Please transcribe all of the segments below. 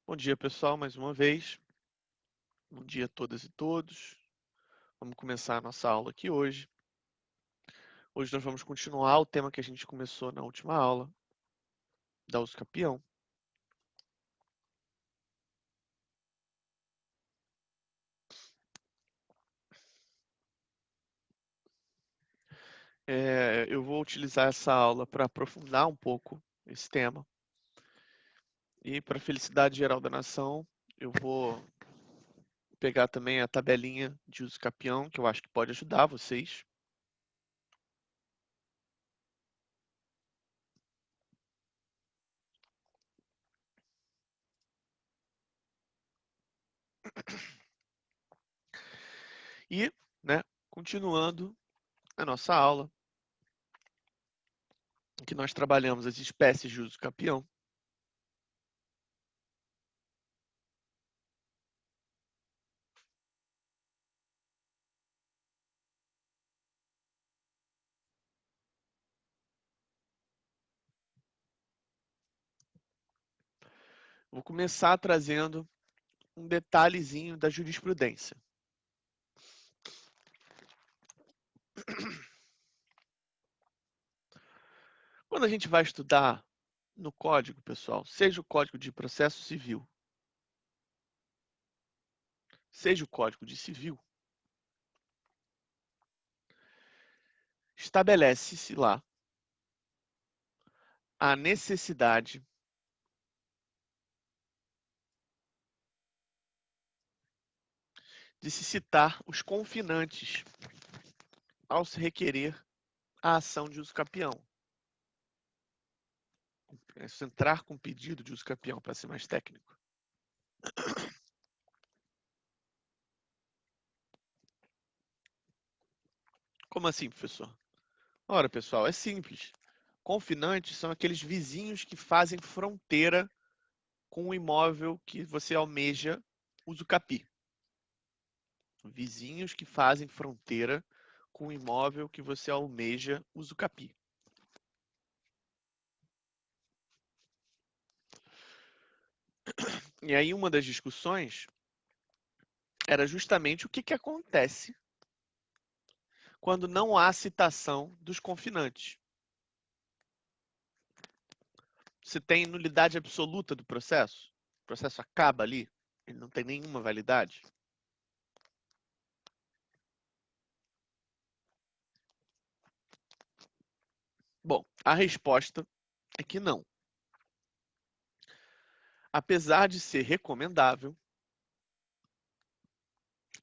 Bom dia, pessoal, mais uma vez. Bom dia a todas e todos. Vamos começar a nossa aula aqui hoje. Hoje nós vamos continuar o tema que a gente começou na última aula, da uso capião. Eu vou utilizar essa aula para aprofundar um pouco esse tema. E para a felicidade geral da nação, eu vou pegar também a tabelinha de uso capião, que eu acho que pode ajudar vocês. E, continuando a nossa aula, em que nós trabalhamos as espécies de uso capião. Vou começar trazendo um detalhezinho da jurisprudência. Quando a gente vai estudar no código, pessoal, seja o Código de Processo Civil, seja o Código de Civil, estabelece-se lá a necessidade de se citar os confinantes ao se requerer a ação de uso capião. É se entrar com pedido de uso capião, para ser mais técnico. Como assim, professor? Ora, pessoal, é simples. Confinantes são aqueles vizinhos que fazem fronteira com o imóvel que você almeja usucapi. Vizinhos que fazem fronteira com o imóvel que você almeja usucapi. E aí uma das discussões era justamente o que acontece quando não há citação dos confinantes. Você tem nulidade absoluta do processo? O processo acaba ali? Ele não tem nenhuma validade? Bom, a resposta é que não. Apesar de ser recomendável,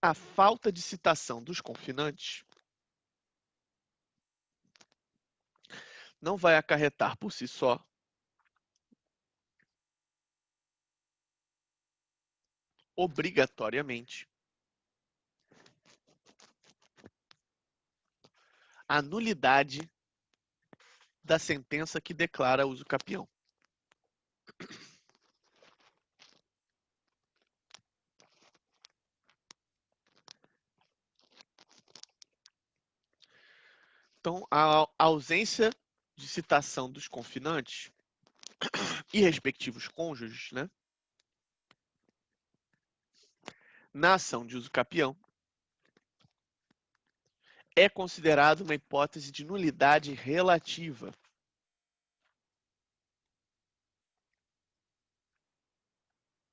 a falta de citação dos confinantes não vai acarretar por si só obrigatoriamente a nulidade da sentença que declara uso capião. Então, a ausência de citação dos confinantes e respectivos cônjuges, na ação de uso capião, é considerado uma hipótese de nulidade relativa.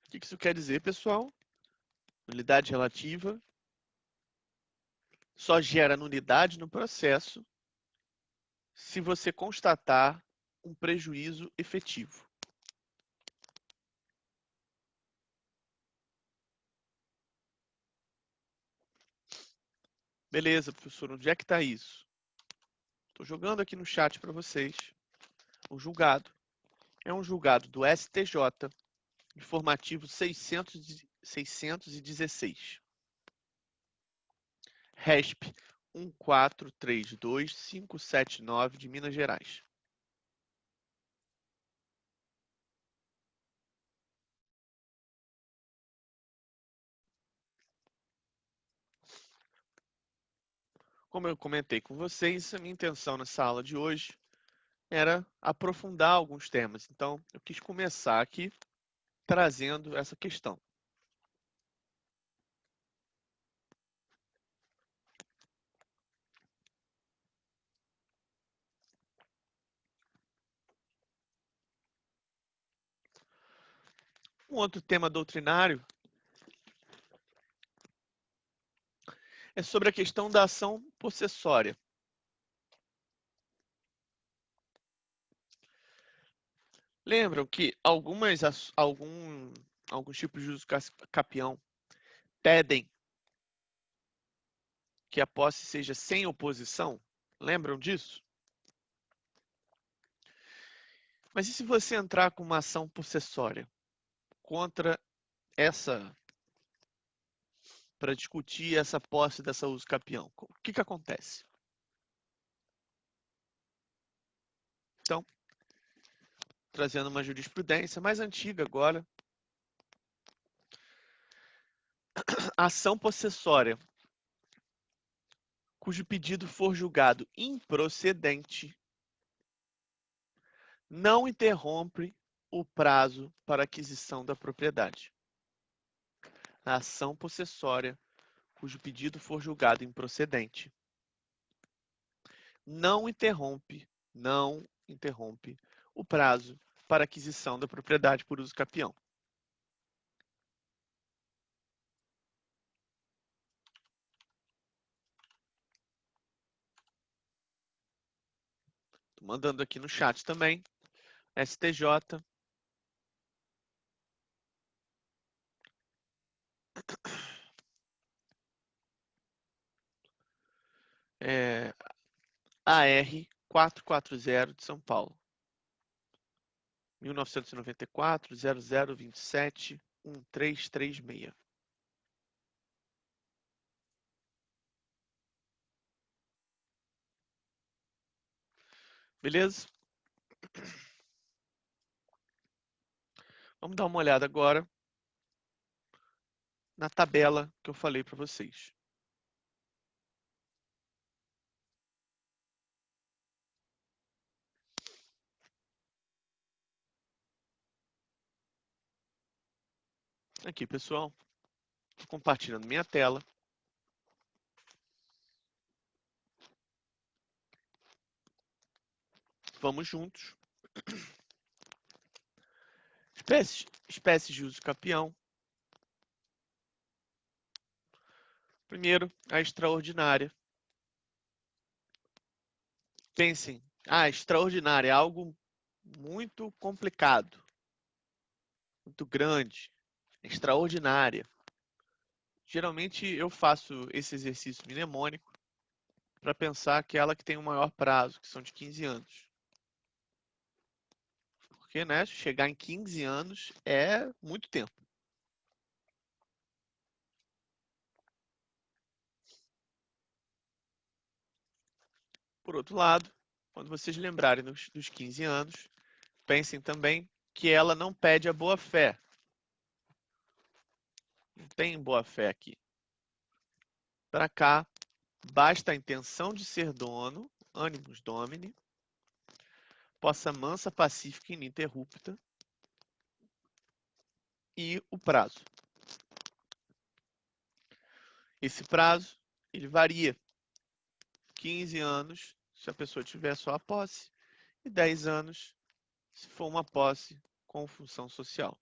O que isso quer dizer, pessoal? Nulidade relativa só gera nulidade no processo se você constatar um prejuízo efetivo. Beleza, professor, onde é que está isso? Estou jogando aqui no chat para vocês. O julgado é um julgado do STJ, informativo 616. RESP 1432579 de Minas Gerais. Como eu comentei com vocês, a minha intenção nessa aula de hoje era aprofundar alguns temas. Então, eu quis começar aqui trazendo essa questão. Um outro tema doutrinário é sobre a questão da ação possessória. Lembram que alguns tipos de uso capião pedem que a posse seja sem oposição? Lembram disso? Mas e se você entrar com uma ação possessória contra essa, para discutir essa posse dessa uso capião? O que acontece? Então, trazendo uma jurisprudência mais antiga agora, a ação possessória cujo pedido for julgado improcedente não interrompe o prazo para aquisição da propriedade. A ação possessória cujo pedido for julgado improcedente não interrompe o prazo para aquisição da propriedade por uso capião. Estou mandando aqui no chat também. STJ. AR 440 de São Paulo. 1994 0027 1336. Beleza? Vamos dar uma olhada agora na tabela que eu falei para vocês. Aqui, pessoal. Estou compartilhando minha tela. Vamos juntos. Espécies de uso capião. Primeiro, a extraordinária. Pensem, extraordinária é algo muito complicado, muito grande, extraordinária. Geralmente eu faço esse exercício mnemônico para pensar aquela que tem o maior prazo, que são de 15 anos. Porque, né, chegar em 15 anos é muito tempo. Por outro lado, quando vocês lembrarem dos 15 anos, pensem também que ela não pede a boa-fé. Não tem boa-fé aqui. Para cá, basta a intenção de ser dono, animus domini, possa mansa, pacífica e ininterrupta, e o prazo. Esse prazo, ele varia. 15 anos, se a pessoa tiver só a posse, e 10 anos, se for uma posse com função social.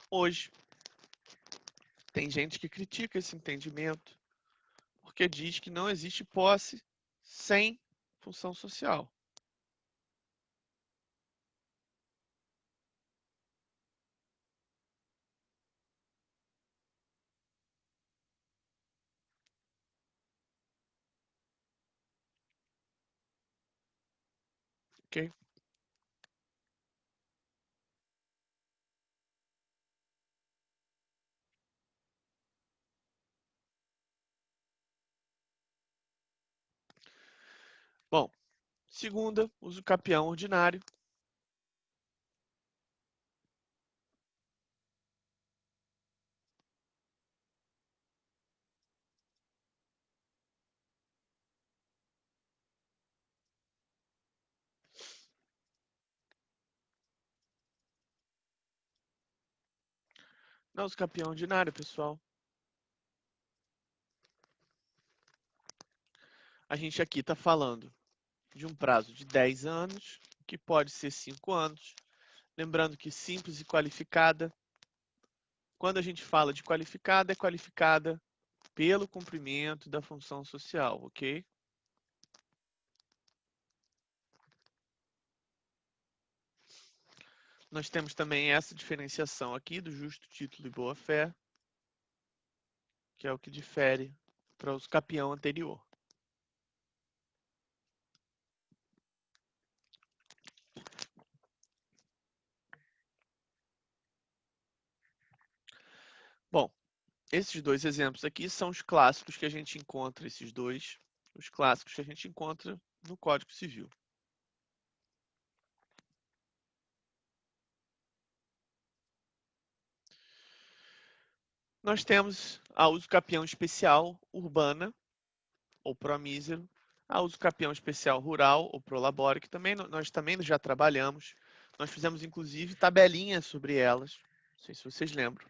Hoje, tem gente que critica esse entendimento porque diz que não existe posse sem função social. Ok? Bom, segunda, uso capião ordinário. Não, uso capião ordinário, pessoal. A gente aqui está falando de um prazo de 10 anos, que pode ser 5 anos. Lembrando que simples e qualificada, quando a gente fala de qualificada, é qualificada pelo cumprimento da função social, ok? Nós temos também essa diferenciação aqui do justo título e boa-fé, que é o que difere para o capião anterior. Bom, esses dois exemplos aqui são os clássicos que a gente encontra, os clássicos que a gente encontra no Código Civil. Nós temos a uso capião especial urbana, ou promísero, a uso capião especial rural, ou prolabore, que também nós também já trabalhamos. Nós fizemos, inclusive, tabelinhas sobre elas. Não sei se vocês lembram.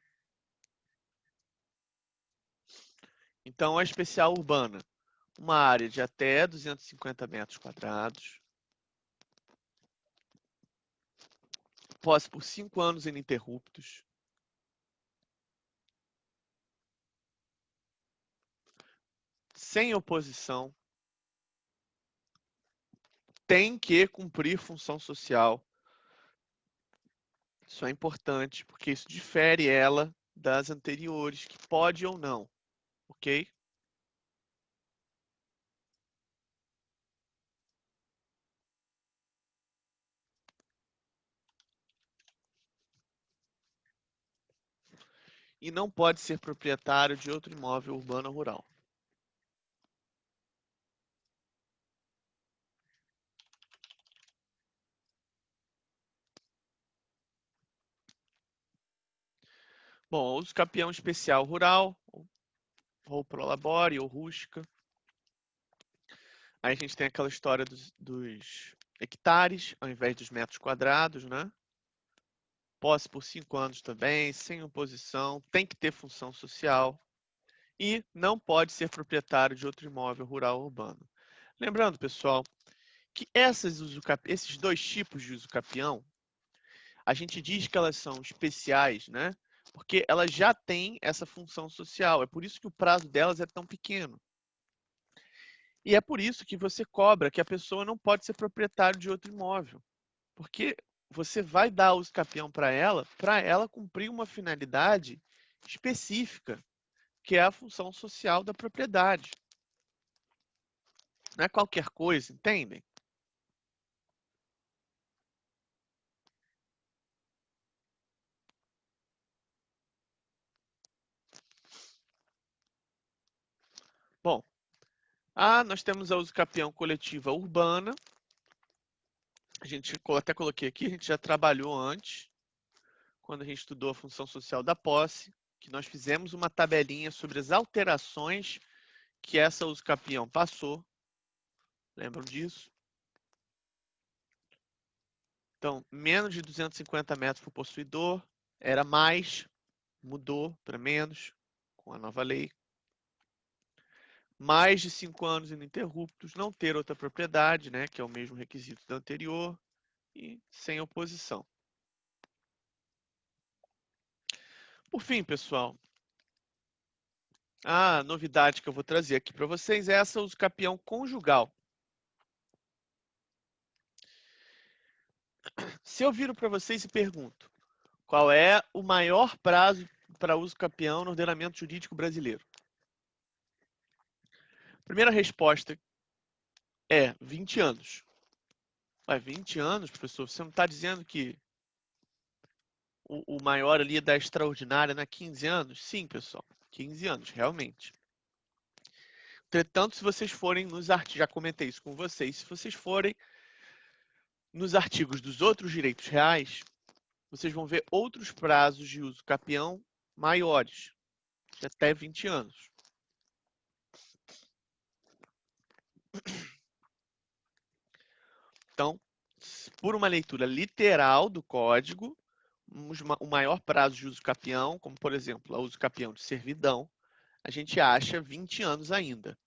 Então, a especial urbana, uma área de até 250 metros quadrados, posse por 5 anos ininterruptos, sem oposição, tem que cumprir função social. Isso é importante, porque isso difere ela das anteriores, que pode ou não, ok? E não pode ser proprietário de outro imóvel urbano ou rural. Bom, uso capião especial rural, ou prolabore, ou rústica. Aí a gente tem aquela história dos hectares, ao invés dos metros quadrados, né? Posse por 5 anos também, sem oposição, tem que ter função social e não pode ser proprietário de outro imóvel rural ou urbano. Lembrando, pessoal, que esses dois tipos de uso capião, a gente diz que elas são especiais, né? Porque elas já têm essa função social. É por isso que o prazo delas é tão pequeno. E é por isso que você cobra que a pessoa não pode ser proprietário de outro imóvel. Porque você vai dar uso capião para ela cumprir uma finalidade específica, que é a função social da propriedade. Não é qualquer coisa, entendem? Bom, nós temos a uso capião coletiva urbana. A gente até coloquei aqui, a gente já trabalhou antes, quando a gente estudou a função social da posse, que nós fizemos uma tabelinha sobre as alterações que essa uso capião passou. Lembram disso? Então, menos de 250 metros por possuidor, era mais, mudou para menos com a nova lei. Mais de 5 anos ininterruptos, não ter outra propriedade, né, que é o mesmo requisito da anterior, e sem oposição. Por fim, pessoal, a novidade que eu vou trazer aqui para vocês é essa uso capião conjugal. Se eu viro para vocês e pergunto, qual é o maior prazo para uso capião no ordenamento jurídico brasileiro? Primeira resposta é 20 anos. 20 anos, professor? Você não está dizendo que o maior ali é da extraordinária, né? 15 anos? Sim, pessoal. 15 anos, realmente. Entretanto, se vocês forem nos artigos, já comentei isso com vocês, se vocês forem nos artigos dos outros direitos reais, vocês vão ver outros prazos de uso capião maiores, de até 20 anos. Então, por uma leitura literal do código, o maior prazo de uso capião, como por exemplo, a uso capião de servidão, a gente acha 20 anos ainda.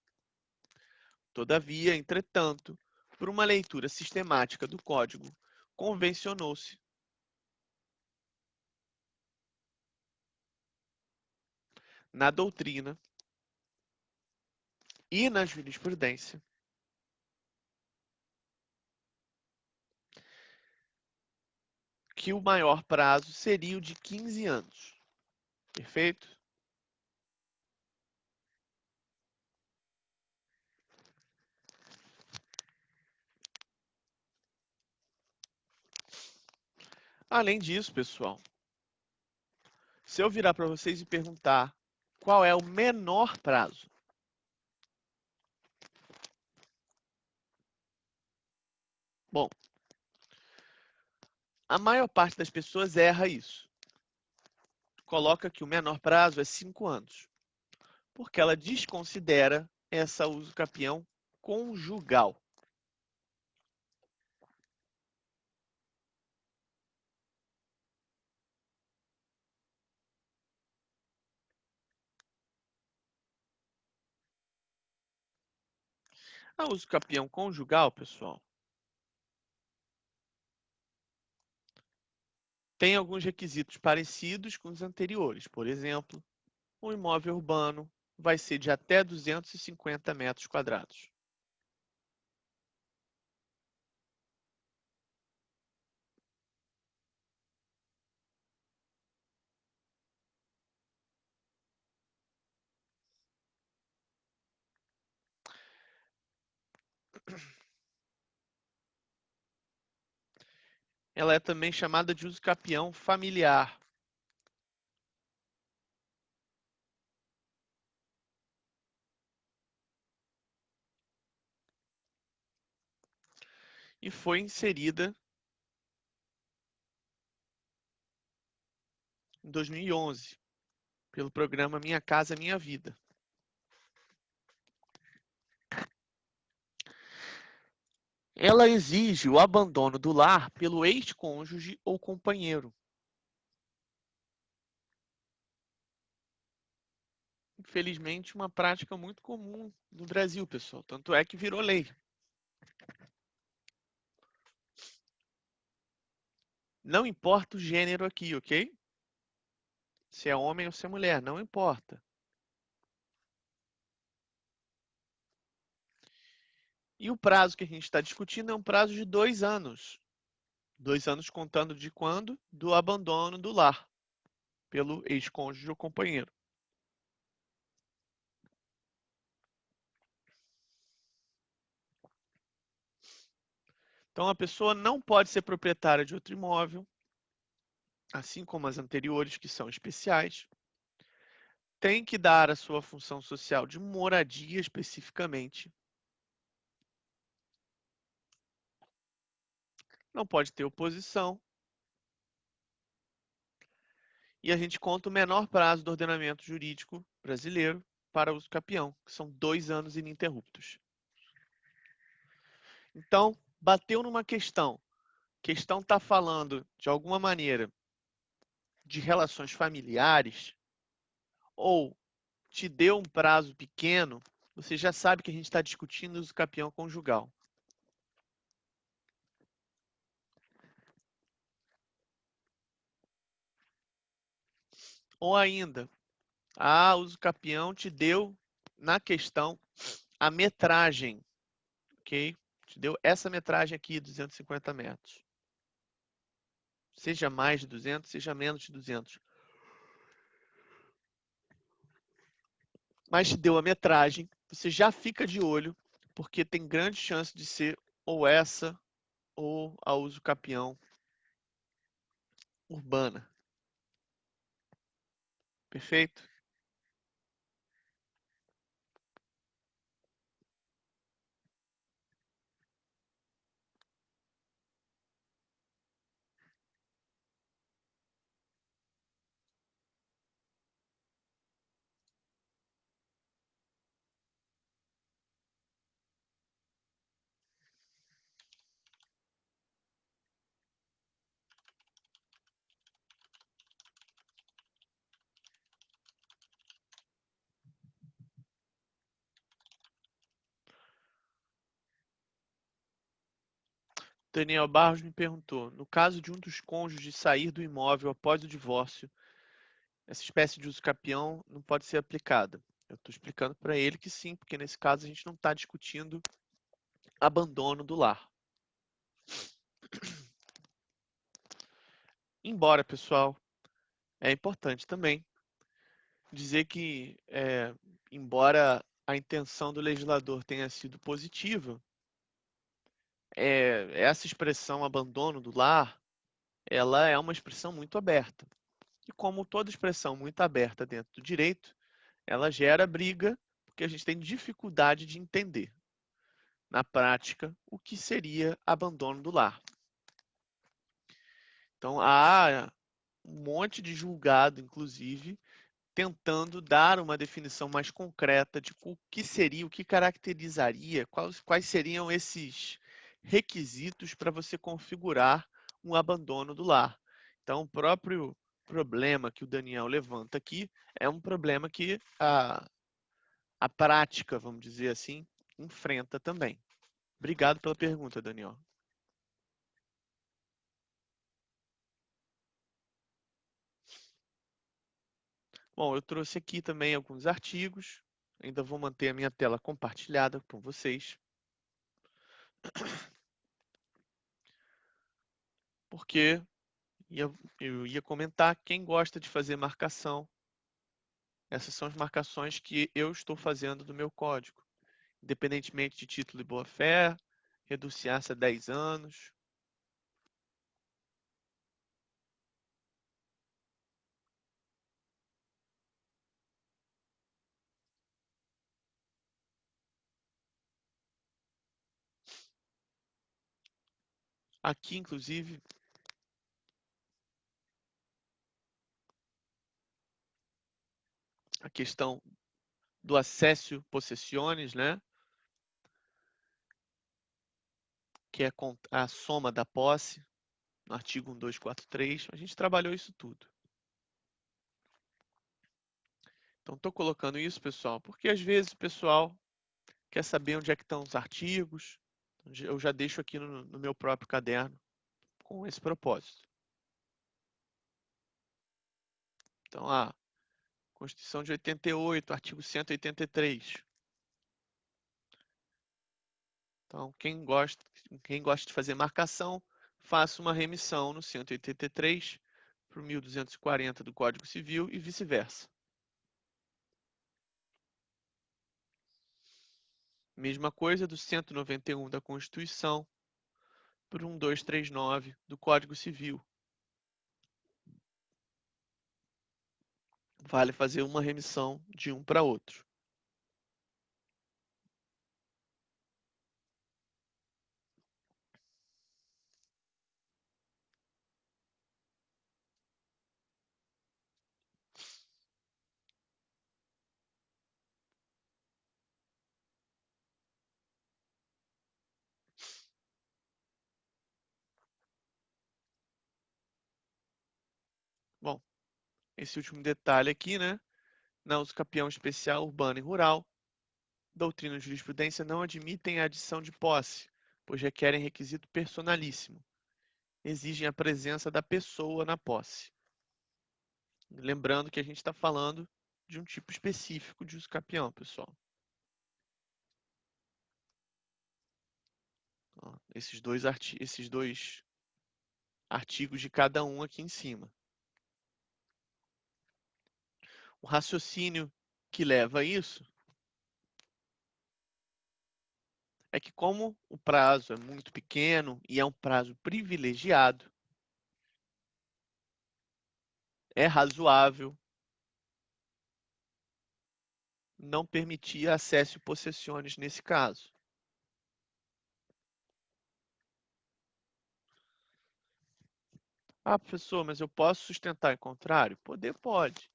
Todavia, entretanto, por uma leitura sistemática do código, convencionou-se na doutrina e na jurisprudência que o maior prazo seria o de 15 anos. Perfeito? Além disso, pessoal, se eu virar para vocês e perguntar qual é o menor prazo, bom, a maior parte das pessoas erra isso. Coloca que o menor prazo é 5 anos, porque ela desconsidera essa uso capião conjugal. A uso capião conjugal, pessoal, tem alguns requisitos parecidos com os anteriores. Por exemplo, um imóvel urbano vai ser de até 250 metros quadrados. Ela é também chamada de uso capião familiar. E foi inserida em 2011 pelo programa Minha Casa Minha Vida. Ela exige o abandono do lar pelo ex-cônjuge ou companheiro. Infelizmente, uma prática muito comum no Brasil, pessoal. Tanto é que virou lei. Não importa o gênero aqui, ok? Se é homem ou se é mulher, não importa. E o prazo que a gente está discutindo é um prazo de 2 anos. 2 anos contando de quando? Do abandono do lar pelo ex-cônjuge ou companheiro. Então, a pessoa não pode ser proprietária de outro imóvel, assim como as anteriores, que são especiais. Tem que dar a sua função social de moradia especificamente. Não pode ter oposição. E a gente conta o menor prazo do ordenamento jurídico brasileiro para uso capião, que são 2 anos ininterruptos. Então, bateu numa questão. Questão está falando, de alguma maneira, de relações familiares, ou te deu um prazo pequeno, você já sabe que a gente está discutindo o uso capião conjugal. Ou ainda, uso capião te deu, na questão, a metragem, ok? Te deu essa metragem aqui, 250 metros. Seja mais de 200, seja menos de 200. Mas te deu a metragem, você já fica de olho, porque tem grande chance de ser ou essa ou a uso capião urbana. Perfeito? Daniel Barros me perguntou: no caso de um dos cônjuges sair do imóvel após o divórcio, essa espécie de uso capião não pode ser aplicada. Eu estou explicando para ele que sim, porque nesse caso a gente não está discutindo abandono do lar. Embora, pessoal, é importante também dizer que, embora a intenção do legislador tenha sido positiva, essa expressão abandono do lar, ela é uma expressão muito aberta. E como toda expressão muito aberta dentro do direito, ela gera briga, porque a gente tem dificuldade de entender, na prática, o que seria abandono do lar. Então, há um monte de julgado, inclusive, tentando dar uma definição mais concreta de o que seria, o que caracterizaria, quais seriam esses requisitos para você configurar um abandono do lar. Então, o próprio problema que o Daniel levanta aqui é um problema que a prática, vamos dizer assim, enfrenta também. Obrigado pela pergunta, Daniel. Bom, eu trouxe aqui também alguns artigos. Ainda vou manter a minha tela compartilhada com vocês, porque eu ia comentar quem gosta de fazer marcação. Essas são as marcações que eu estou fazendo do meu código, independentemente de título de boa-fé, reduciar-se a 10 anos. Aqui, inclusive, a questão do acessio possessionis, né? Que é a soma da posse, no artigo 1243. A gente trabalhou isso tudo. Então, estou colocando isso, pessoal, porque às vezes o pessoal quer saber onde é que estão os artigos. Eu já deixo aqui no meu próprio caderno com esse propósito. Então, Constituição de 88, artigo 183. Então, quem gosta de fazer marcação, faça uma remissão no 183 para o 1240 do Código Civil e vice-versa. Mesma coisa do 191 da Constituição para o 1239 do Código Civil. Vale fazer uma remissão de um para outro. Bom, esse último detalhe aqui, né? Na uso capião especial urbano e rural, doutrina e jurisprudência não admitem a adição de posse, pois requerem requisito personalíssimo. Exigem a presença da pessoa na posse. Lembrando que a gente está falando de um tipo específico de uso capião, pessoal. Ó, esses dois artigos de cada um aqui em cima. O raciocínio que leva a isso é que, como o prazo é muito pequeno e é um prazo privilegiado, é razoável não permitir acesso e possessiones nesse caso. Ah, professor, mas eu posso sustentar em contrário? Poder pode.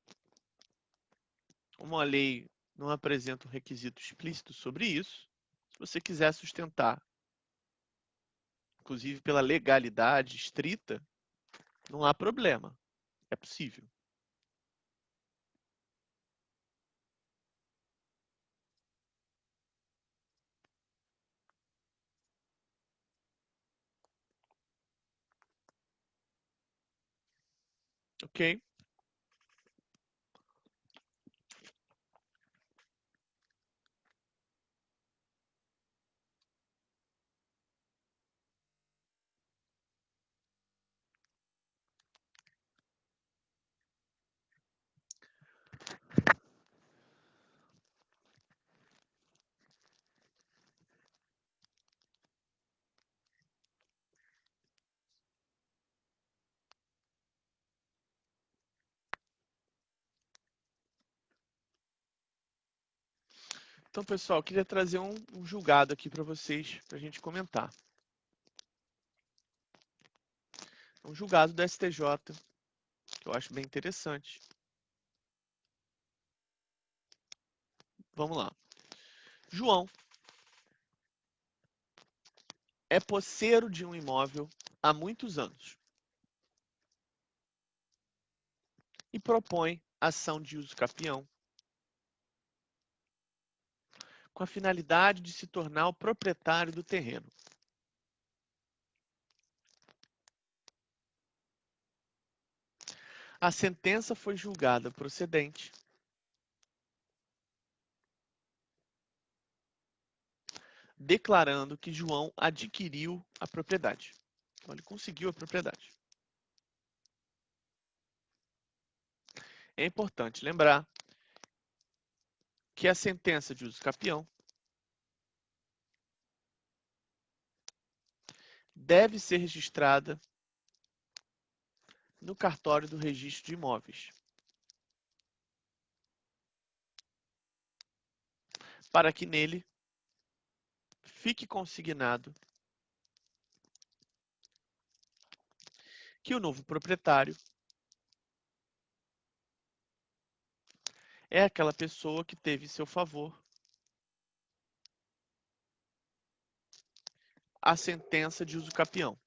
Como a lei não apresenta um requisito explícito sobre isso, se você quiser sustentar, inclusive pela legalidade estrita, não há problema. É possível. Ok? Então, pessoal, eu queria trazer um julgado aqui para vocês, para a gente comentar. Um julgado do STJ, que eu acho bem interessante. Vamos lá. João é posseiro de um imóvel há muitos anos e propõe ação de uso capião com a finalidade de se tornar o proprietário do terreno. A sentença foi julgada procedente, declarando que João adquiriu a propriedade. Então, ele conseguiu a propriedade. É importante lembrar que a sentença de uso capião deve ser registrada no cartório do registro de imóveis, para que nele fique consignado que o novo proprietário é aquela pessoa que teve em seu favor a sentença de uso capião.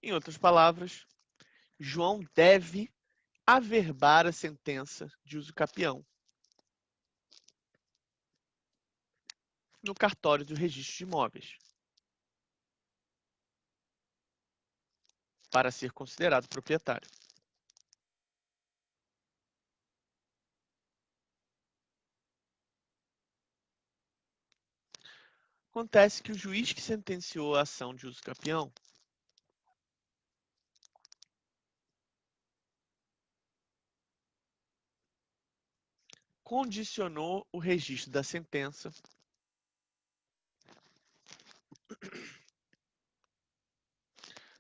Em outras palavras, João deve averbar a sentença de uso capião no cartório do registro de imóveis, para ser considerado proprietário. Acontece que o juiz que sentenciou a ação de uso capião condicionou o registro da sentença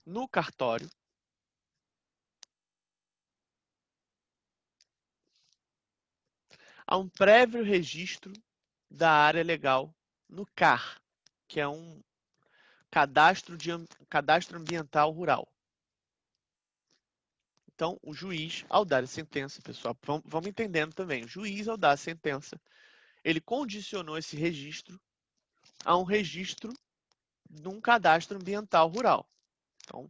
no cartório a um prévio registro da área legal no CAR, que é um cadastro ambiental rural. Então, o juiz, ao dar a sentença, pessoal, vamos entendendo também, o juiz, ao dar a sentença, ele condicionou esse registro a um registro num cadastro ambiental rural. Então,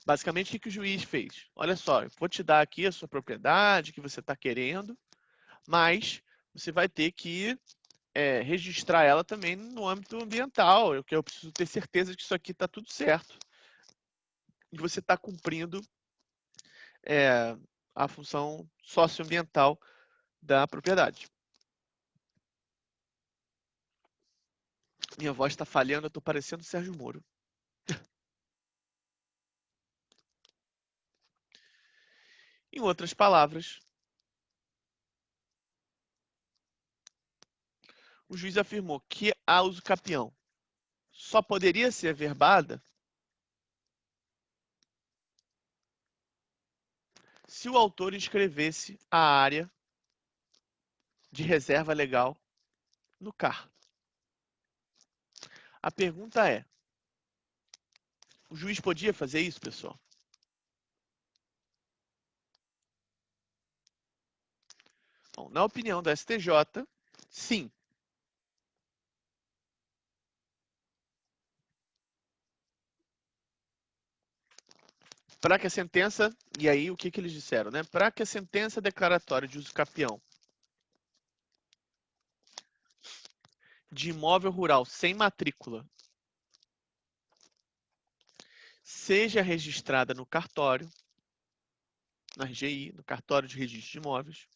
basicamente, o que o juiz fez? Olha só, eu vou te dar aqui a sua propriedade que você está querendo, mas você vai ter que registrar ela também no âmbito ambiental, que eu preciso ter certeza que isso aqui está tudo certo. E você está cumprindo a função socioambiental da propriedade. Minha voz está falhando, eu estou parecendo o Sérgio Moro. Em outras palavras, o juiz afirmou que a uso capião só poderia ser averbada se o autor inscrevesse a área de reserva legal no CAR. A pergunta é: o juiz podia fazer isso, pessoal? Bom, na opinião do STJ, sim. Para que a sentença, e aí o que eles disseram, né? Para que a sentença declaratória de uso capião de imóvel rural sem matrícula seja registrada no cartório, na RGI, no cartório de registro de imóveis,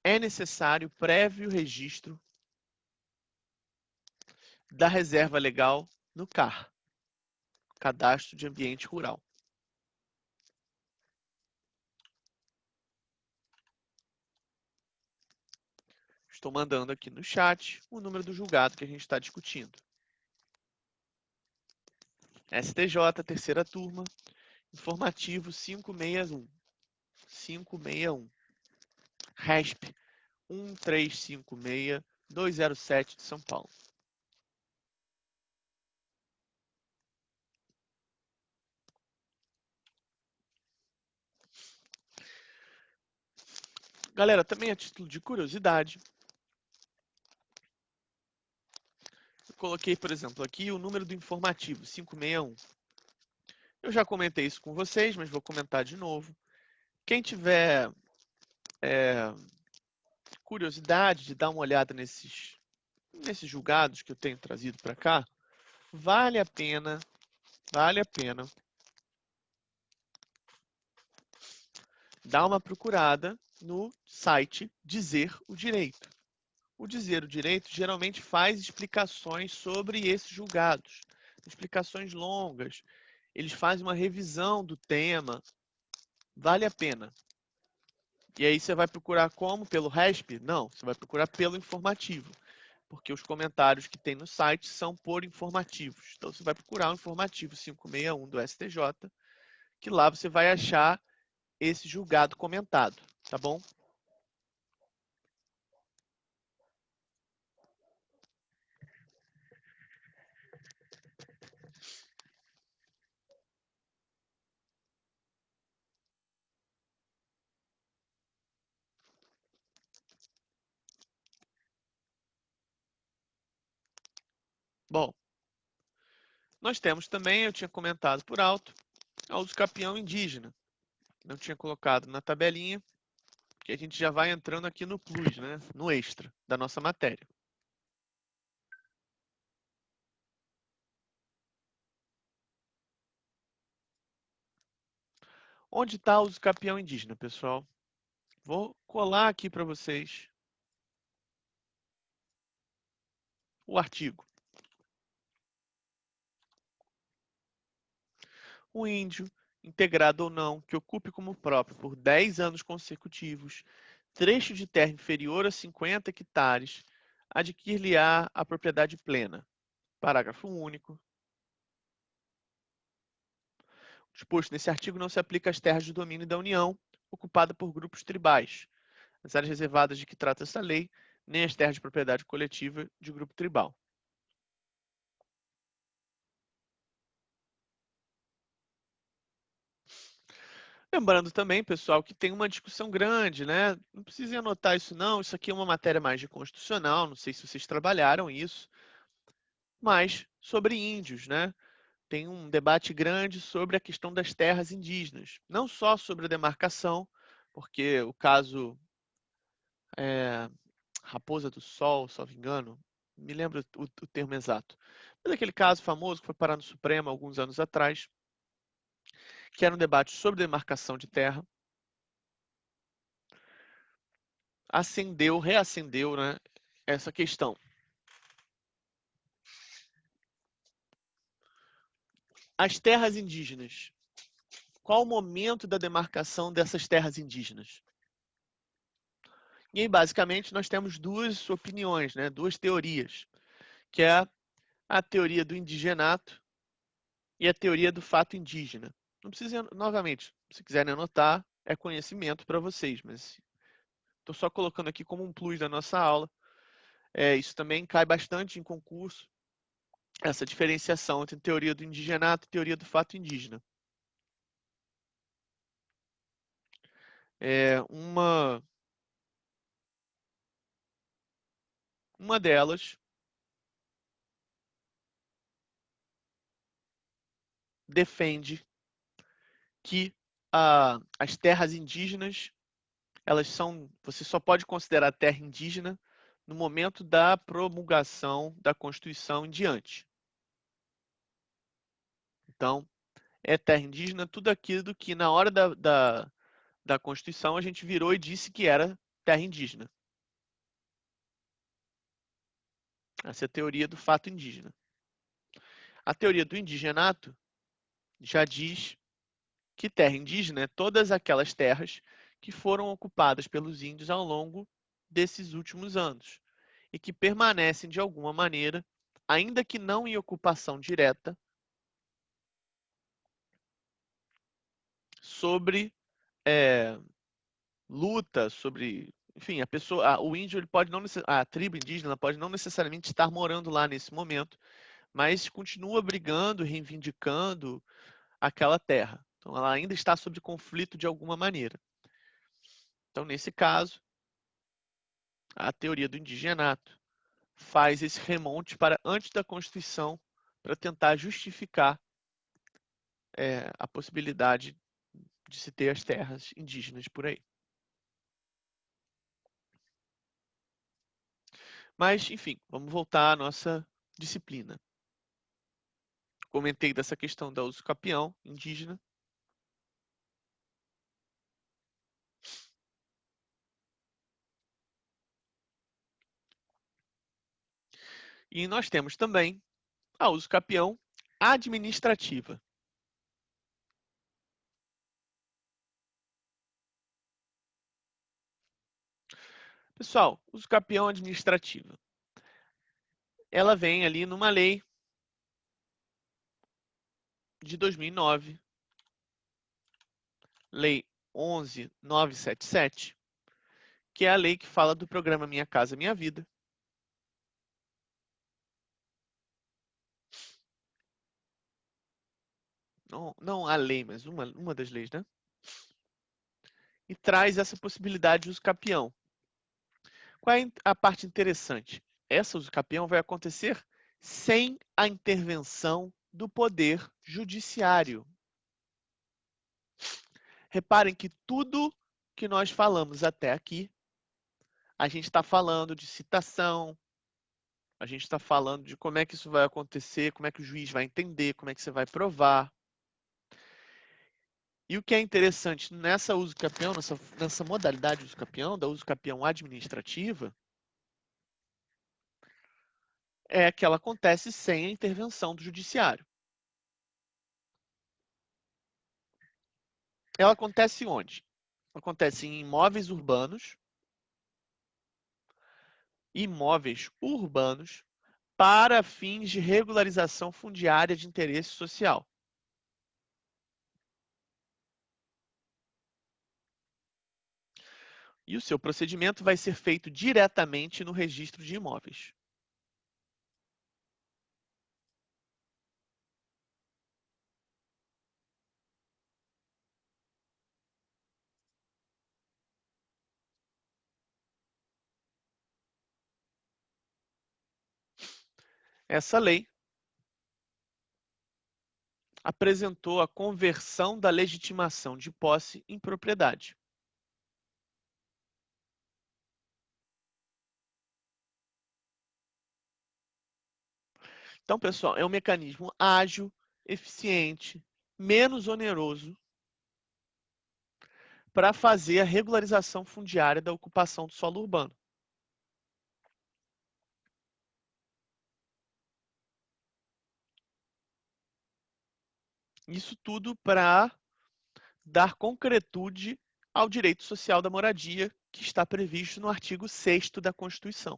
é necessário prévio registro da reserva legal no CAR, Cadastro de Ambiente Rural. Estou mandando aqui no chat o número do julgado que a gente está discutindo. STJ, terceira turma, informativo 561. 561. RESP 1356207 de São Paulo. Galera, também a título de curiosidade, eu coloquei, por exemplo, aqui o número do informativo, 561. Eu já comentei isso com vocês, mas vou comentar de novo. Quem tiver curiosidade de dar uma olhada nesses julgados que eu tenho trazido para cá, vale a pena dar uma procurada no site Dizer o Direito. O Dizer o Direito geralmente faz explicações sobre esses julgados, explicações longas. Eles fazem uma revisão do tema, vale a pena. E aí você vai procurar como? Pelo RESP? Não, você vai procurar pelo informativo, porque os comentários que tem no site são por informativos. Então você vai procurar o informativo 561 do STJ, que lá você vai achar esse julgado comentado, tá bom? Bom, nós temos também, eu tinha comentado por alto, a uso capião indígena. Não tinha colocado na tabelinha, que a gente já vai entrando aqui no plus, né? No extra da nossa matéria. Onde está o uso capião indígena, pessoal? Vou colar aqui para vocês o artigo. O índio, integrado ou não, que ocupe como próprio por 10 anos consecutivos trecho de terra inferior a 50 hectares, adquirir-lhe-á a propriedade plena. Parágrafo único. O disposto nesse artigo não se aplica às terras de domínio da União, ocupada por grupos tribais, as áreas reservadas de que trata essa lei, nem as terras de propriedade coletiva de grupo tribal. Lembrando também, pessoal, que tem uma discussão grande, né? Não precisa anotar isso não, isso aqui é uma matéria mais de constitucional, não sei se vocês trabalharam isso, mas sobre índios, né? Tem um debate grande sobre a questão das terras indígenas, não só sobre a demarcação, porque o caso Raposa do Sol, se não me engano, me lembro o termo exato, mas aquele caso famoso que foi parar no Supremo alguns anos atrás, que era um debate sobre demarcação de terra, reacendeu, né, essa questão. As terras indígenas. Qual o momento da demarcação dessas terras indígenas? E aí, basicamente, nós temos duas opiniões, né, duas teorias, que é a teoria do indigenato e a teoria do fato indígena. Não precisa, novamente, se quiserem anotar, é conhecimento para vocês, mas estou só colocando aqui como um plus da nossa aula. Isso também cai bastante em concurso, essa diferenciação entre teoria do indigenato e teoria do fato indígena. Uma delas defende que as terras indígenas você só pode considerar terra indígena no momento da promulgação da Constituição em diante. Então, é terra indígena tudo aquilo que na hora da Constituição a gente virou e disse que era terra indígena. Essa é a teoria do fato indígena. A teoria do indigenato já diz que terra indígena é todas aquelas terras que foram ocupadas pelos índios ao longo desses últimos anos e que permanecem de alguma maneira, ainda que não em ocupação direta, sobre luta, sobre, enfim, o índio ele pode não a tribo indígena pode não necessariamente estar morando lá nesse momento, mas continua brigando, reivindicando aquela terra. Então, ela ainda está sob conflito de alguma maneira. Então, nesse caso, a teoria do indigenato faz esse remonte para antes da Constituição para tentar justificar a possibilidade de se ter as terras indígenas por aí. Mas, enfim, vamos voltar à nossa disciplina. Comentei dessa questão da uso capião indígena. E nós temos também a uso capião administrativa. Pessoal, uso capião administrativa. Ela vem ali numa lei de 2009, Lei 11.977, que é a lei que fala do programa Minha Casa Minha Vida. Não a lei, mas uma das leis, né? E traz essa possibilidade de uso capião. Qual é a parte interessante? Essa uso capião vai acontecer sem a intervenção do poder judiciário. Reparem que tudo que nós falamos até aqui, a gente está falando de citação, a gente está falando de como é que isso vai acontecer, como é que o juiz vai entender, como é que você vai provar. E o que é interessante nessa uso capião, nessa modalidade de uso capião, da uso capião administrativa, é que ela acontece sem a intervenção do judiciário. Ela acontece onde? Acontece em imóveis urbanos para fins de regularização fundiária de interesse social. E o seu procedimento vai ser feito diretamente no registro de imóveis. Essa lei apresentou a conversão da legitimação de posse em propriedade. Então, pessoal, é um mecanismo ágil, eficiente, menos oneroso para fazer a regularização fundiária da ocupação do solo urbano. Isso tudo para dar concretude ao direito social da moradia, que está previsto no artigo 6º da Constituição.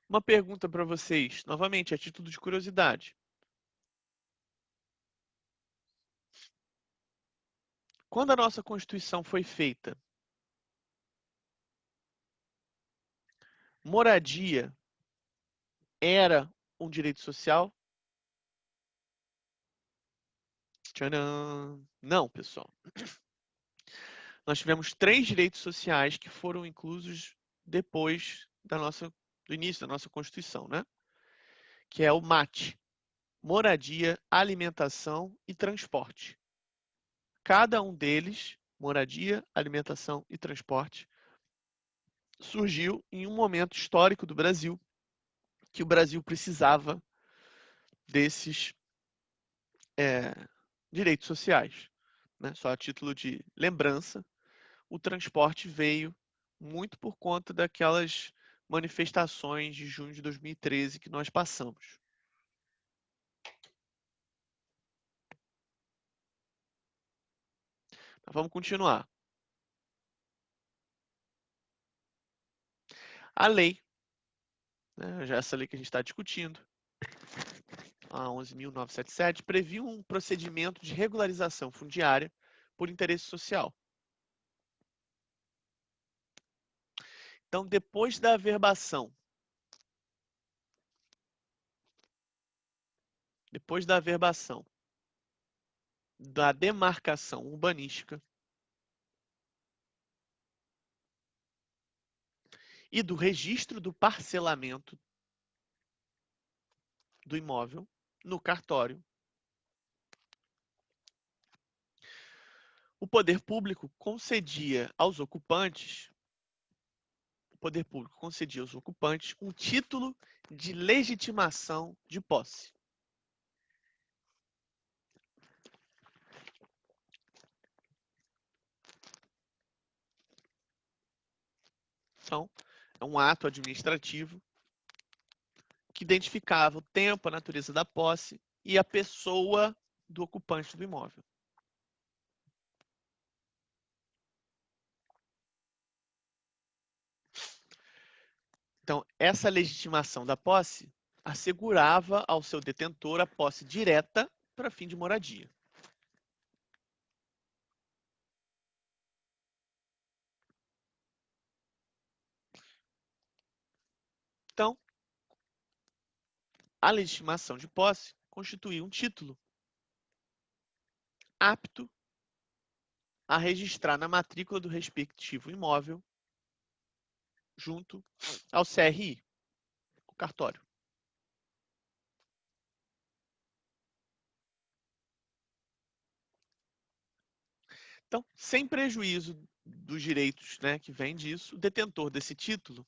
Uma pergunta para vocês, novamente, a título de curiosidade. Quando a nossa Constituição foi feita, moradia era um direito social? Tcharam! Não, pessoal. Nós tivemos 3 direitos sociais que foram inclusos depois do início da nossa Constituição, né? Que é o MAT, moradia, alimentação e transporte. Cada um deles, moradia, alimentação e transporte, surgiu em um momento histórico do Brasil, que o Brasil precisava desses direitos sociais. Né? Só a título de lembrança, o transporte veio muito por conta daquelas manifestações de junho de 2013 que nós passamos. Mas vamos continuar. A lei, né, já essa lei que a gente está discutindo, a 11.977, previu um procedimento de regularização fundiária por interesse social. Então, depois da averbação, da demarcação urbanística e do registro do parcelamento do imóvel no cartório, o poder público concedia aos ocupantes um título de legitimação de posse. Então, é um ato administrativo que identificava o tempo, a natureza da posse e a pessoa do ocupante do imóvel. Então, essa legitimação da posse assegurava ao seu detentor a posse direta para fim de moradia. Então, a legitimação de posse constituía um título apto a registrar na matrícula do respectivo imóvel junto ao CRI, o cartório. Então, sem prejuízo dos direitos, né, que vem disso, o detentor desse título,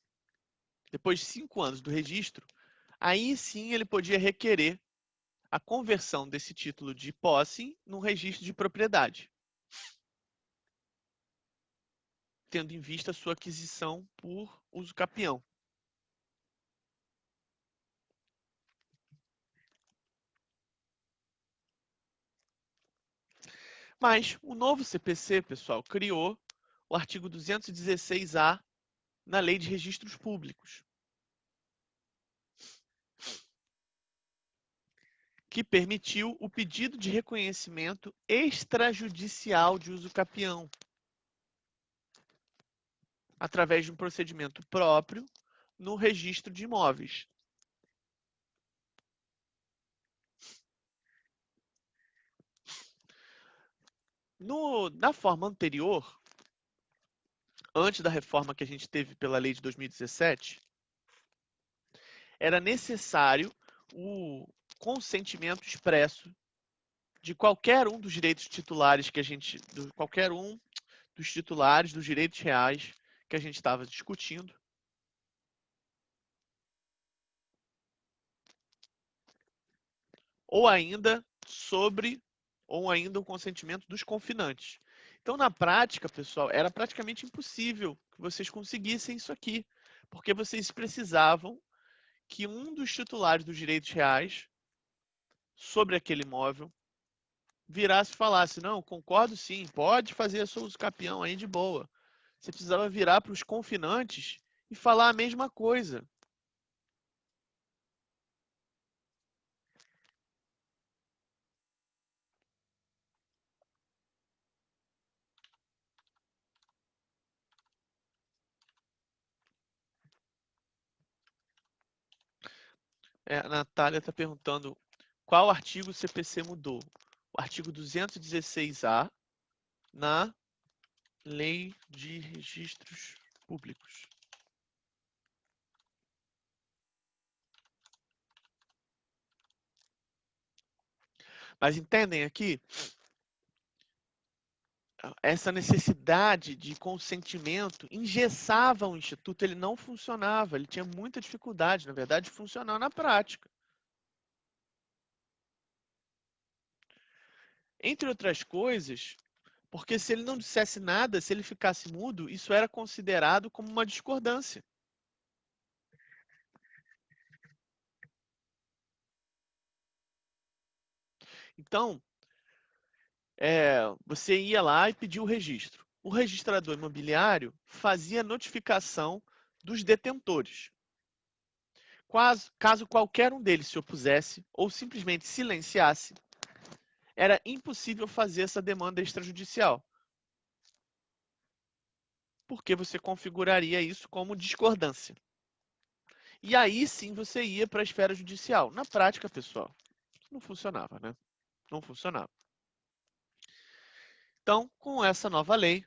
depois de 5 anos do registro, aí sim ele podia requerer a conversão desse título de posse num registro de propriedade, tendo em vista a sua aquisição por uso capião. Mas o novo CPC, pessoal, criou o artigo 216-A na Lei de Registros Públicos, que permitiu o pedido de reconhecimento extrajudicial de uso capião, através de um procedimento próprio no registro de imóveis. Na forma anterior, antes da reforma que a gente teve pela lei de 2017, era necessário o consentimento expresso de qualquer um dos direitos titulares qualquer um dos titulares dos direitos reais que a gente estava discutindo, ou ainda o consentimento dos confinantes. Então, na prática, pessoal, era praticamente impossível que vocês conseguissem isso aqui, porque vocês precisavam que um dos titulares dos direitos reais sobre aquele imóvel virasse e falasse: não, concordo sim, pode fazer a sua uso capião aí de boa. Você precisava virar para os confinantes e falar a mesma coisa. A Natália está perguntando qual artigo o CPC mudou. O artigo 216-A na Lei de Registros Públicos. Mas entendem aqui? Essa necessidade de consentimento engessava o instituto, ele não funcionava, ele tinha muita dificuldade, na verdade, de funcionar na prática. Entre outras coisas, porque se ele não dissesse nada, se ele ficasse mudo, isso era considerado como uma discordância. Então, você ia lá e pedia o registro. O registrador imobiliário fazia notificação dos detentores. Caso qualquer um deles se opusesse ou simplesmente silenciasse, era impossível fazer essa demanda extrajudicial, porque você configuraria isso como discordância. E aí sim você ia para a esfera judicial. Na prática, pessoal, não funcionava, né? Não funcionava. Então, com essa nova lei,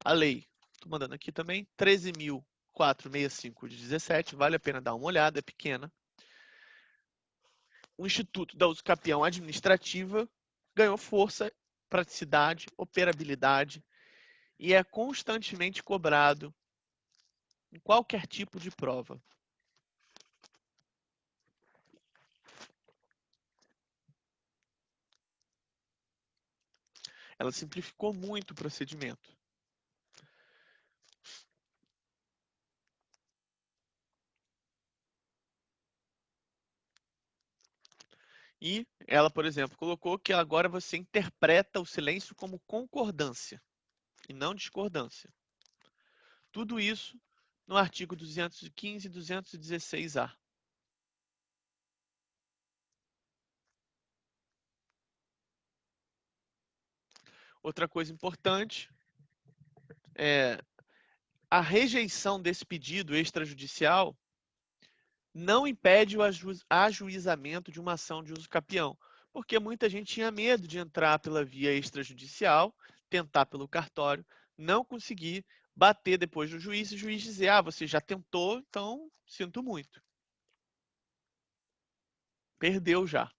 a lei, estou mandando aqui também, 13.465 de 17, vale a pena dar uma olhada, é pequena. O Instituto da Usucapião Administrativa ganhou força, praticidade, operabilidade e é constantemente cobrado em qualquer tipo de prova. Ela simplificou muito o procedimento. E ela, por exemplo, colocou que agora você interpreta o silêncio como concordância e não discordância. Tudo isso no artigo 215 e 216-A. Outra coisa importante é a rejeição desse pedido extrajudicial não impede o ajuizamento de uma ação de uso capião, porque muita gente tinha medo de entrar pela via extrajudicial, tentar pelo cartório, não conseguir, bater depois no juiz e o juiz dizer: ah, você já tentou, então sinto muito. Perdeu já.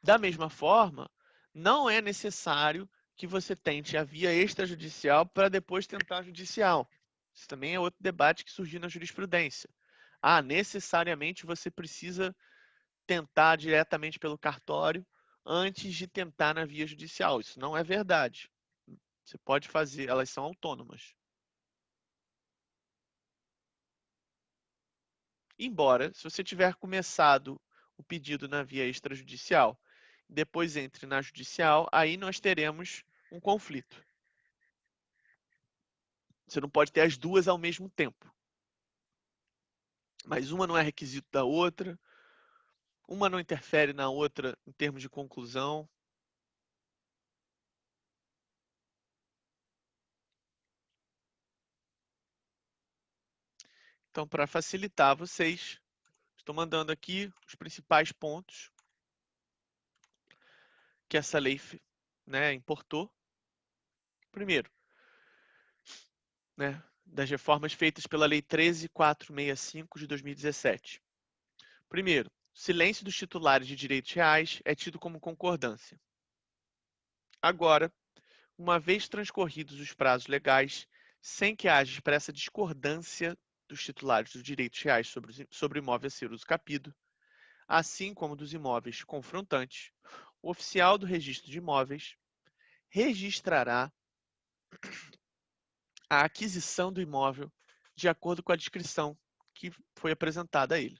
Da mesma forma, não é necessário que você tente a via extrajudicial para depois tentar a judicial. Isso também é outro debate que surgiu na jurisprudência. Ah, necessariamente você precisa tentar diretamente pelo cartório antes de tentar na via judicial. Isso não é verdade. Você pode fazer, elas são autônomas. Embora, se você tiver começado o pedido na via extrajudicial, depois entre na judicial, aí nós teremos um conflito. Você não pode ter as duas ao mesmo tempo. Mas uma não é requisito da outra, uma não interfere na outra em termos de conclusão. Então, para facilitar vocês, estou mandando aqui os principais pontos que essa lei, né, importou. Primeiro, né, das reformas feitas pela Lei 13.465 de 2017. Primeiro, silêncio dos titulares de direitos reais é tido como concordância. Agora, uma vez transcorridos os prazos legais, sem que haja expressa discordância dos titulares dos direitos reais sobre o imóvel a ser usucapido, assim como dos imóveis confrontantes, o oficial do registro de imóveis registrará a aquisição do imóvel de acordo com a descrição que foi apresentada a ele.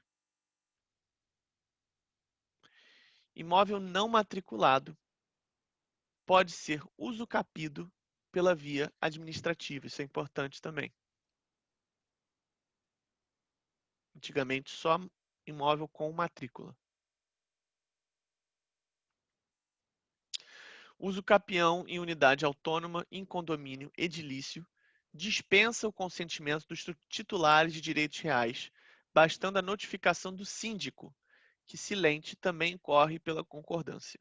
Imóvel não matriculado pode ser usucapido pela via administrativa, isso é importante também. Antigamente só imóvel com matrícula. Usucapião em unidade autônoma, em condomínio edilício, dispensa o consentimento dos titulares de direitos reais, bastando a notificação do síndico, que silente também corre pela concordância.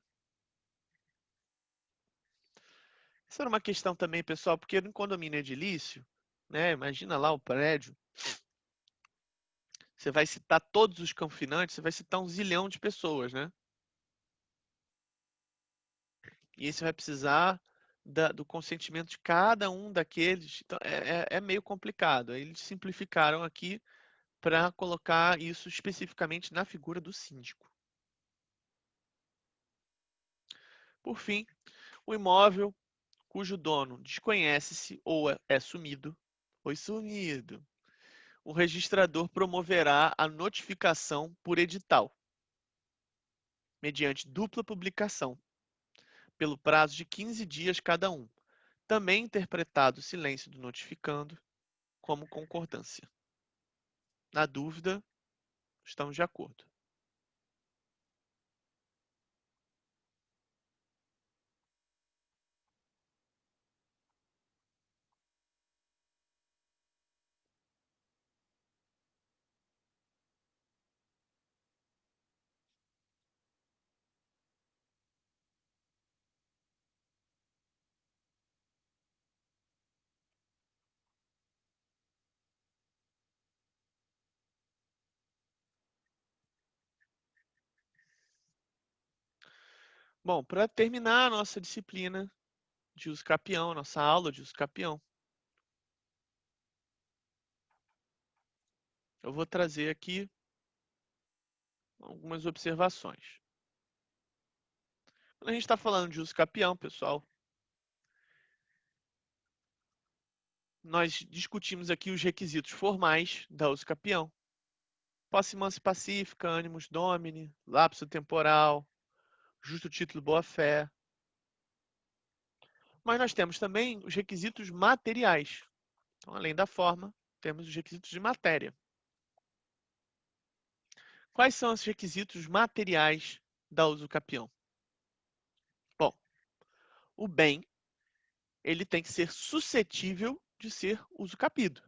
Isso era uma questão também, pessoal, porque no condomínio edilício, né, imagina lá o prédio, você vai citar todos os confinantes, você vai citar um zilhão de pessoas, né? E aí você vai precisar do consentimento de cada um daqueles. Então, é meio complicado. Aí eles simplificaram aqui para colocar isso especificamente na figura do síndico. Por fim, o imóvel cujo dono desconhece-se ou é sumido, foi sumido. O registrador promoverá a notificação por edital, mediante dupla publicação, pelo prazo de 15 dias cada um, também interpretado o silêncio do notificando como concordância. Na dúvida, estamos de acordo. Bom, para terminar a nossa disciplina de uso capião, nossa aula de uso capião, eu vou trazer aqui algumas observações. Quando a gente está falando de uso capião, pessoal, nós discutimos aqui os requisitos formais da uso capião. Posse mansa e pacífica, animus domini, lapso temporal, justo título boa-fé. Mas nós temos também os requisitos materiais. Então, além da forma, temos os requisitos de matéria. Quais são os requisitos materiais da uso capião? Bom, o bem ele tem que ser suscetível de ser usucapido.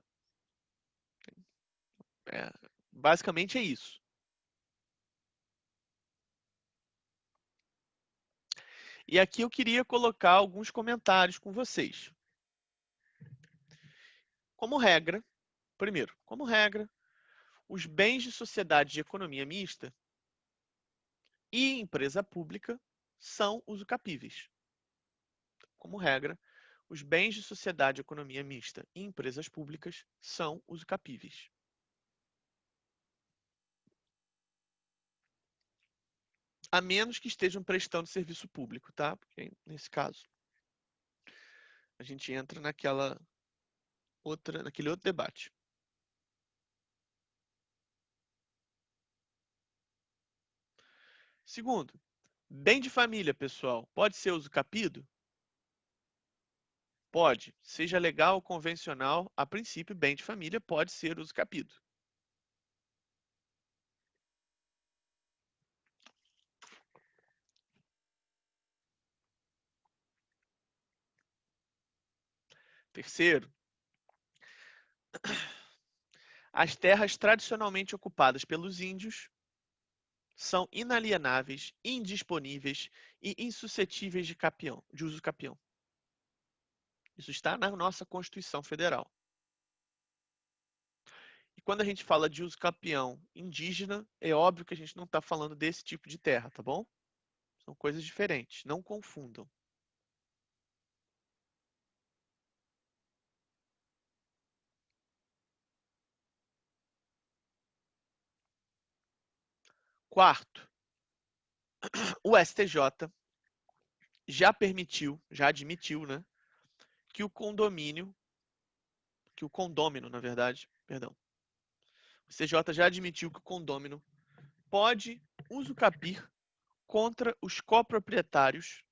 Basicamente é isso. E aqui eu queria colocar alguns comentários com vocês. Como regra, primeiro, como regra, os bens de sociedade de economia mista e empresa pública são usucapíveis. Como regra, os bens de sociedade de economia mista e empresas públicas são usucapíveis. A menos que estejam prestando serviço público, tá? Porque nesse caso a gente entra naquele outro debate. Segundo, bem de família, pessoal, pode ser usucapido? Pode. Seja legal ou convencional, a princípio, bem de família pode ser usucapido. Terceiro, as terras tradicionalmente ocupadas pelos índios são inalienáveis, indisponíveis e insuscetíveis de uso capião. Isso está na nossa Constituição Federal. E quando a gente fala de uso capião indígena, é óbvio que a gente não está falando desse tipo de terra, tá bom? São coisas diferentes, não confundam. Quarto, o STJ já admitiu, né, que o condômino, na verdade, perdão. O STJ já admitiu que o condômino pode usucapir contra os coproprietários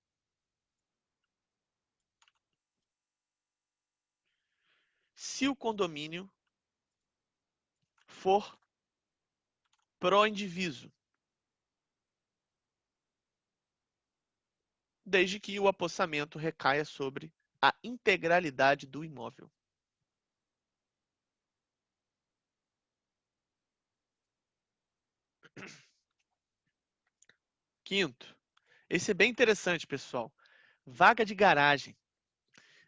se o condomínio for pro indiviso, desde que o apossamento recaia sobre a integralidade do imóvel. Quinto, esse é bem interessante, pessoal. Vaga de garagem.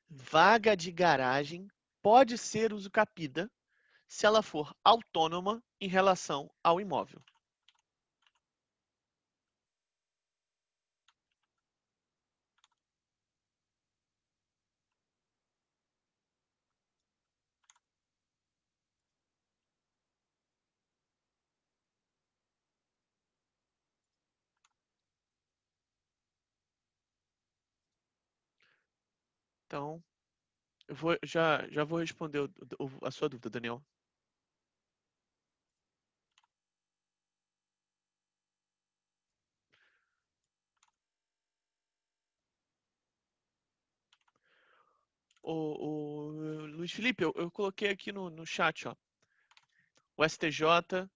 Vaga de garagem pode ser usucapida se ela for autônoma em relação ao imóvel. Então, já vou responder a sua dúvida, Daniel. O Luiz Felipe, eu coloquei aqui no chat, ó. O STJ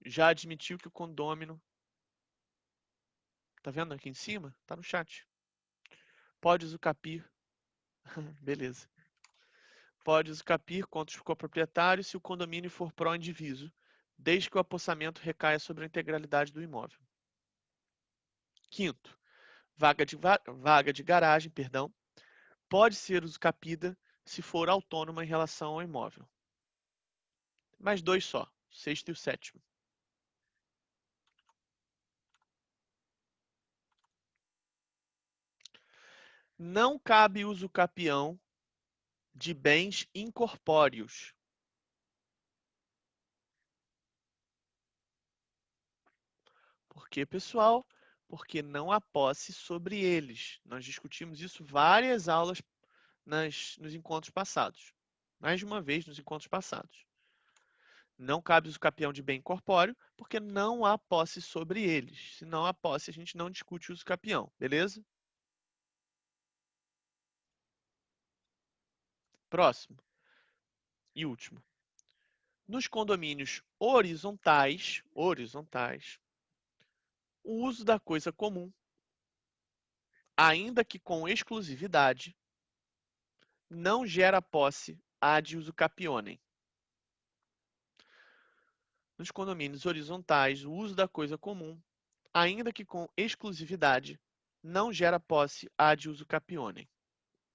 já admitiu que o condômino, tá vendo aqui em cima? Tá no chat. Pode usufruir, beleza. Pode usufruir contra os coproprietários se o condomínio for pró-indiviso, desde que o apossamento recaia sobre a integralidade do imóvel. Quinto, vaga de garagem, perdão, pode ser usufruída se for autônoma em relação ao imóvel. Mais dois só, o sexto e o sétimo. Não cabe uso capião de bens incorpóreos. Por quê, pessoal? Porque não há posse sobre eles. Nós discutimos isso várias aulas nos encontros passados. Mais de uma vez nos encontros passados. Não cabe uso capião de bem incorpóreo, porque não há posse sobre eles. Se não há posse, a gente não discute uso capião, beleza? Próximo e último. Nos condomínios horizontais, o uso da coisa comum, ainda que com exclusividade, não gera posse ad uso capionem. Nos condomínios horizontais, o uso da coisa comum, ainda que com exclusividade, não gera posse ad uso capionem.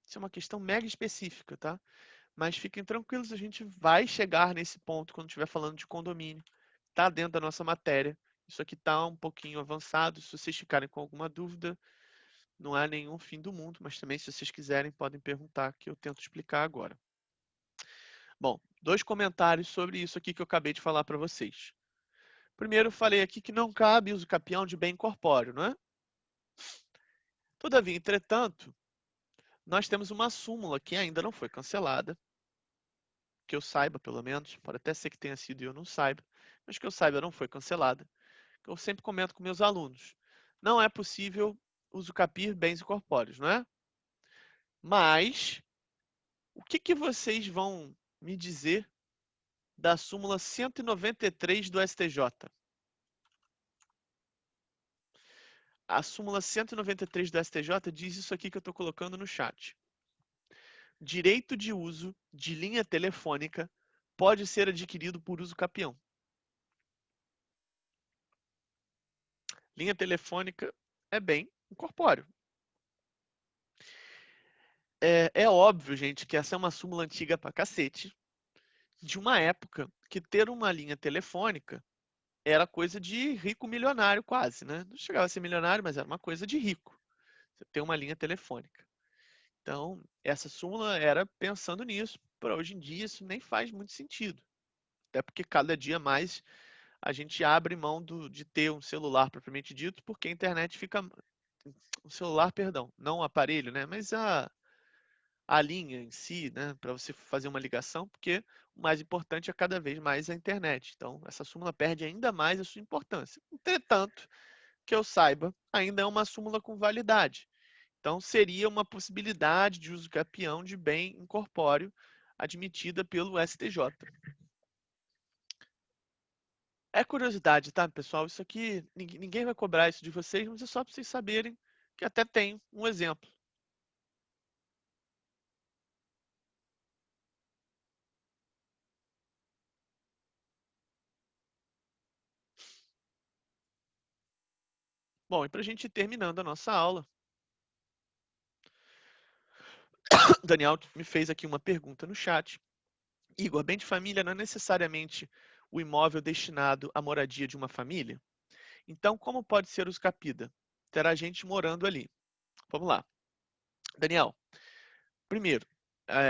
Isso é uma questão mega específica, tá? Mas fiquem tranquilos, a gente vai chegar nesse ponto quando estiver falando de condomínio. Está dentro da nossa matéria. Isso aqui está um pouquinho avançado. Se vocês ficarem com alguma dúvida, não há nenhum fim do mundo, mas também, se vocês quiserem, podem perguntar que eu tento explicar agora. Bom, dois comentários sobre isso aqui que eu acabei de falar para vocês. Primeiro, eu falei aqui que não cabe uso capião de bem corpóreo, não é? Todavia, entretanto, nós temos uma súmula que ainda não foi cancelada, que eu saiba, pelo menos, pode até ser que tenha sido e eu não saiba, mas que eu saiba não foi cancelada, que eu sempre comento com meus alunos. Não é possível usucapir bens incorpóreos, não é? Mas, o que vocês vão me dizer da súmula 193 do STJ? A súmula 193 do STJ diz isso aqui que eu estou colocando no chat. Direito de uso de linha telefônica pode ser adquirido por uso capião. Linha telefônica é bem incorpóreo. É óbvio, gente, que essa é uma súmula antiga pra cacete, de uma época que ter uma linha telefônica era coisa de rico milionário quase, né? Não chegava a ser milionário, mas era uma coisa de rico. Você ter uma linha telefônica. Então, essa súmula era pensando nisso. Para hoje em dia, isso nem faz muito sentido. Até porque cada dia mais a gente abre mão de ter um celular propriamente dito, porque a internet fica. O celular, perdão, não o aparelho, né? Mas a linha em si, né? Para você fazer uma ligação, porque o mais importante é cada vez mais a internet. Então, essa súmula perde ainda mais a sua importância. Entretanto, que eu saiba, ainda é uma súmula com validade. Então, seria uma possibilidade de uso capião de bem incorpóreo admitida pelo STJ. É curiosidade, tá, pessoal? Isso aqui, ninguém vai cobrar isso de vocês, mas é só para vocês saberem que até tem um exemplo. Bom, e para a gente ir terminando a nossa aula, o Daniel me fez aqui uma pergunta no chat. Igor, bem de família não é necessariamente o imóvel destinado à moradia de uma família? Então, como pode ser uscapida? Terá gente morando ali. Vamos lá. Daniel, primeiro,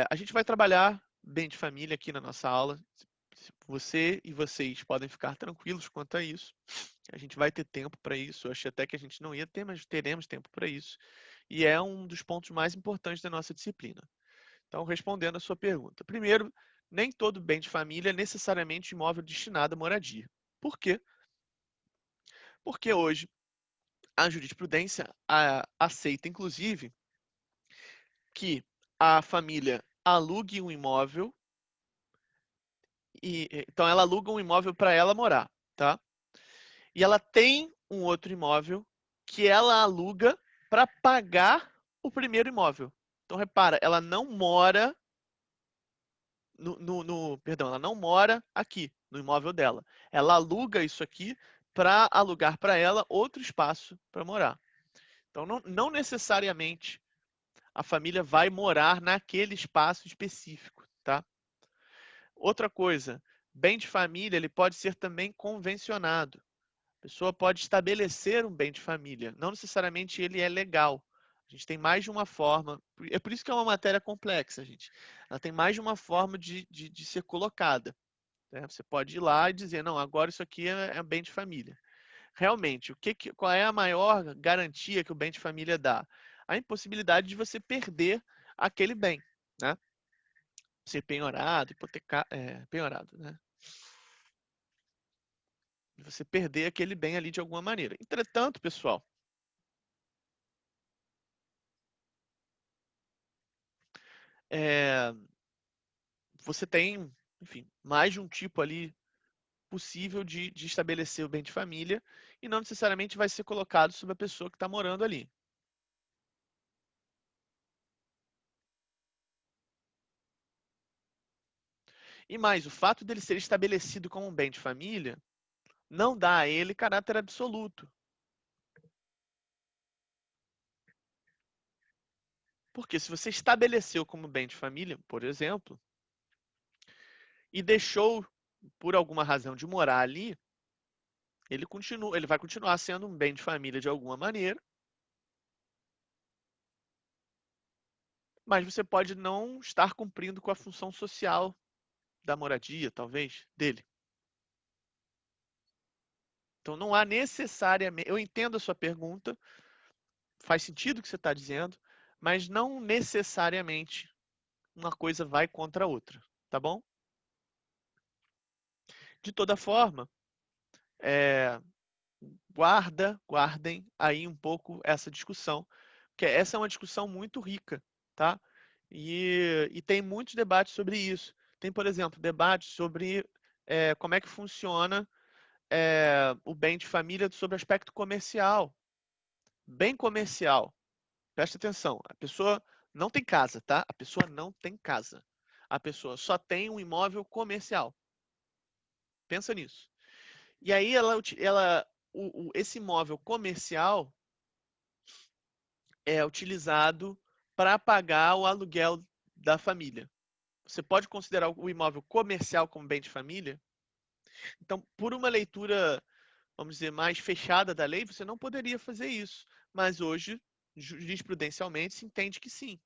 a gente vai trabalhar bem de família aqui na nossa aula. Você e vocês podem ficar tranquilos quanto a isso. A gente vai ter tempo para isso. Eu achei até que a gente não ia ter, mas teremos tempo para isso. e é um dos pontos mais importantes da nossa disciplina. Então, respondendo a sua pergunta. Primeiro, nem todo bem de família é necessariamente imóvel destinado à moradia. Por quê? Porque hoje a jurisprudência aceita, inclusive, que a família alugue um imóvel então ela aluga um imóvel para ela morar, tá? E ela tem um outro imóvel que ela aluga para pagar o primeiro imóvel. Então repara, ela não mora perdão, ela não mora aqui no imóvel dela. Ela aluga isso aqui para alugar para ela outro espaço para morar. Então não necessariamente a família vai morar naquele espaço específico, tá? Outra coisa, bem de família ele pode ser também convencionado. A pessoa pode estabelecer um bem de família, não necessariamente ele é legal. A gente tem mais de uma forma, é por isso que é uma matéria complexa, gente. Ela tem mais de uma forma de ser colocada, né? Você pode ir lá e dizer, não, agora isso aqui é bem de família. Realmente, qual é a maior garantia que o bem de família dá? A impossibilidade de você perder aquele bem, né? Ser penhorado, penhorado, né? De você perder aquele bem ali de alguma maneira. Entretanto, pessoal, é, você tem, enfim, mais de um tipo ali possível de estabelecer o bem de família e não necessariamente vai ser colocado sobre a pessoa que está morando ali. E mais, o fato dele ser estabelecido como um bem de família não dá a ele caráter absoluto. Porque se você estabeleceu como bem de família, por exemplo, e deixou por alguma razão de morar ali, ele vai continuar sendo um bem de família de alguma maneira, mas você pode não estar cumprindo com a função social da moradia, talvez, dele. Então não há necessariamente. Eu entendo a sua pergunta, faz sentido o que você está dizendo, mas não necessariamente uma coisa vai contra a outra, tá bom? De toda forma, é, guardem aí um pouco essa discussão, porque essa é uma discussão muito rica, tá? E tem muitos debates sobre isso. Tem, por exemplo, debates sobre como é que funciona o bem de família sobre o aspecto comercial. Bem comercial. Presta atenção. A pessoa não tem casa, tá? A pessoa não tem casa. A pessoa só tem um imóvel comercial. Pensa nisso. E aí esse imóvel comercial é utilizado para pagar o aluguel da família. Você pode considerar o imóvel comercial como bem de família? Então, por uma leitura, vamos dizer, mais fechada da lei, você não poderia fazer isso. Mas hoje, jurisprudencialmente, se entende que sim.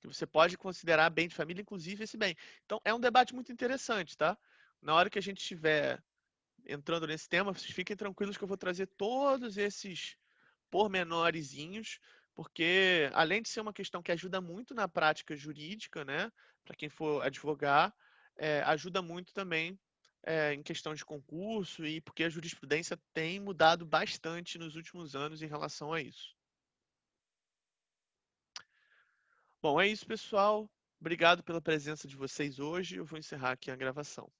Que você pode considerar bem de família, inclusive esse bem. Então, é um debate muito interessante, tá? Na hora que a gente estiver entrando nesse tema, vocês fiquem tranquilos que eu vou trazer todos esses pormenorizinhos, porque além de ser uma questão que ajuda muito na prática jurídica, né, para quem for advogar, ajuda muito também em questão de concurso e porque a jurisprudência tem mudado bastante nos últimos anos em relação a isso. Bom, é isso, pessoal. Obrigado pela presença de vocês hoje. Eu vou encerrar aqui a gravação.